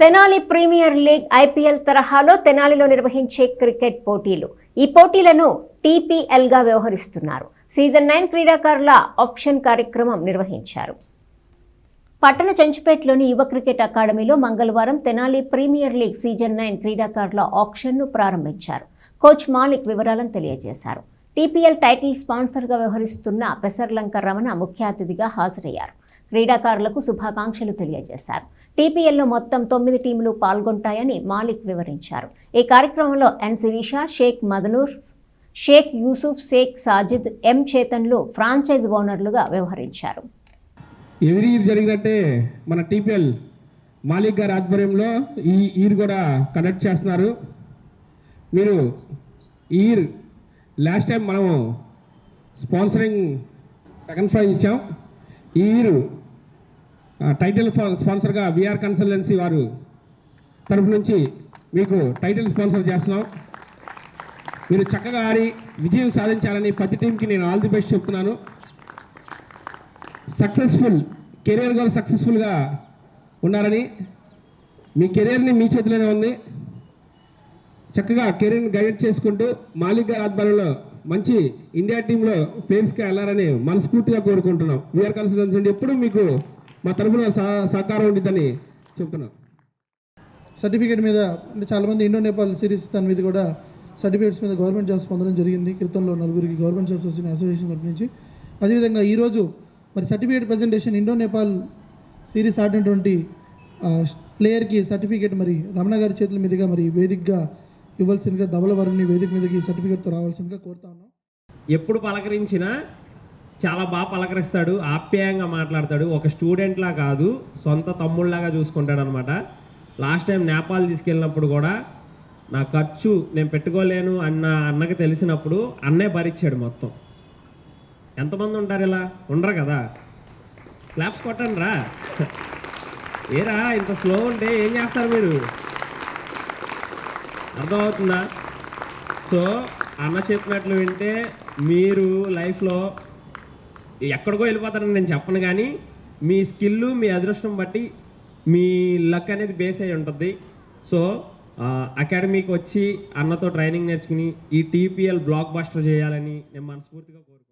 Tenali premier league IPL తరహాలో తెనాలిలో నిర్వహించే క్రికెట్ పోటీలు. ఈ పోటీలను టీపీఎల్ గా వ్యవహరిస్తున్నారు. సీజన్ 9 క్రీడాకారుల ఆప్షన్ కార్యక్రమం నిర్వహించారు. పట్టణ చెంచుపేటలోని యువ క్రికెట్ అకాడమీలో మంగళవారం తెనాలి ప్రీమియర్ లీగ్ సీజన్ 9 క్రీడాకారుల ఆప్షన్ను ప్రారంభించారు. కోచ్ మాలిక్ వివరాలను తెలియజేశారు. టీపీఎల్ టైటిల్ స్పాన్సర్గా వ్యవహరిస్తున్న పెసర్లంక రమణ ముఖ్య అతిథిగా హాజరయ్యారు. క్రీడాకారులకు శుభాకాంక్షలు తెలియజేశారు. టీపీఎల్లో మొత్తం 9 టీములు పాల్గొంటాయని మాలిక్ వివరించారు. ఈ కార్యక్రమంలో ఎన్ శిరీష, షేక్ మదనూర్, షేక్ యూసుఫ్, షేక్ సాజిద్, ఎం చేతన్లు ఫ్రాంచైజ్ ఓనర్లుగా వ్యవహరించారు. ఎవ్రీ ఇయర్ జరిగినట్టే మన టీపీఎల్ మాలిక్ గారి ఆధ్వర్యంలో ఈ ఇయర్ కూడా కండక్ట్ చేస్తున్నారు. మీరు ఈ ఇయర్ లాస్ట్ టైం మనము స్పాన్సరింగ్ సెకండ్ ప్రైజ్ ఇచ్చాం. ఈ ఇయర్ టైటిల్ స్పాన్సర్గా విఆర్ కన్సల్టెన్సీ వారు తరఫు నుంచి మీకు టైటిల్ స్పాన్సర్ చేస్తున్నాం. మీరు చక్కగా ఆడి విజయం సాధించాలని ప్రతి టీంకి నేను ఆల్ ది బెస్ట్ చెప్తున్నాను. సక్సెస్ఫుల్ కెరీర్ కూడా సక్సెస్ఫుల్గా ఉన్నారని, మీ కెరీర్ని మీ చేతిలోనే ఉంది. చక్కగా కెరీర్ని గైడ్ చేసుకుంటూ మాలిక్ గారి ఆధ్వర్యంలో మంచి ఇండియా టీంలో ప్లేయర్స్గా వెళ్ళారని మనస్ఫూర్తిగా కోరుకుంటున్నాం. విఆర్ కన్సల్టెన్సీ నుండి ఎప్పుడు మీకు మా తరఫున సహకారం ఉండిద్దని చెప్తున్నాం. సర్టిఫికేట్ మీద అంటే చాలామంది ఇండో నేపాల్ సిరీస్ దాని మీద కూడా సర్టిఫికేట్స్ మీద గవర్నమెంట్ జాబ్స్ పొందడం జరిగింది. క్రితంలో 4 గవర్నమెంట్ జాబ్స్ వచ్చిన అసోసియేషన్ తరఫు నుంచి. అదేవిధంగా ఈరోజు మరి certificate presentation Indo Nepal series ఆడినటువంటి ప్లేయర్కి సర్టిఫికేట్ మరి రమణ గారి చేతుల మీదుగా మరి వేదికగా ఇవ్వాల్సిందిగా ధవలవరుణ్ణి వేదిక మీదకి సర్టిఫికేట్తో రావాల్సిందిగా కోరుతా ఉన్నాం. ఎప్పుడు పలకరించినా చాలా బాగా పలకరిస్తాడు, ఆప్యాయంగా మాట్లాడతాడు. ఒక స్టూడెంట్లా కాదు, సొంత తమ్ముళ్ళలాగా చూసుకుంటాడు అనమాట. లాస్ట్ టైం నేపాల్ తీసుకెళ్ళినప్పుడు కూడా నా ఖర్చు నేను పెట్టుకోలేను అన్నకి తెలిసినప్పుడు అన్నే భరించాడు మొత్తం. ఎంతమంది ఉంటారు ఇలా? ఉండరు కదా. క్లాప్స్ కొట్టండి రా. ఏరా ఇంత స్లో ఉంటే ఏం చేస్తారు మీరు? అర్థమవుతుందా? సో అన్న చెప్పినట్లు వింటే మీరు లైఫ్లో ఎక్కడికో వెళ్ళిపోతారని నేను చెప్పను, కానీ మీ స్కిల్, మీ అదృష్టం బట్టి మీ లక్ అనేది బేస్ అయి ఉంటుంది. సో అకాడమీకి వచ్చి అన్నతో ట్రైనింగ్ నేర్చుకుని ఈ టీపీఎల్ బ్లాక్ బస్టర్ చేయాలని నేను మనస్ఫూర్తిగా కోరుకుంటున్నాను.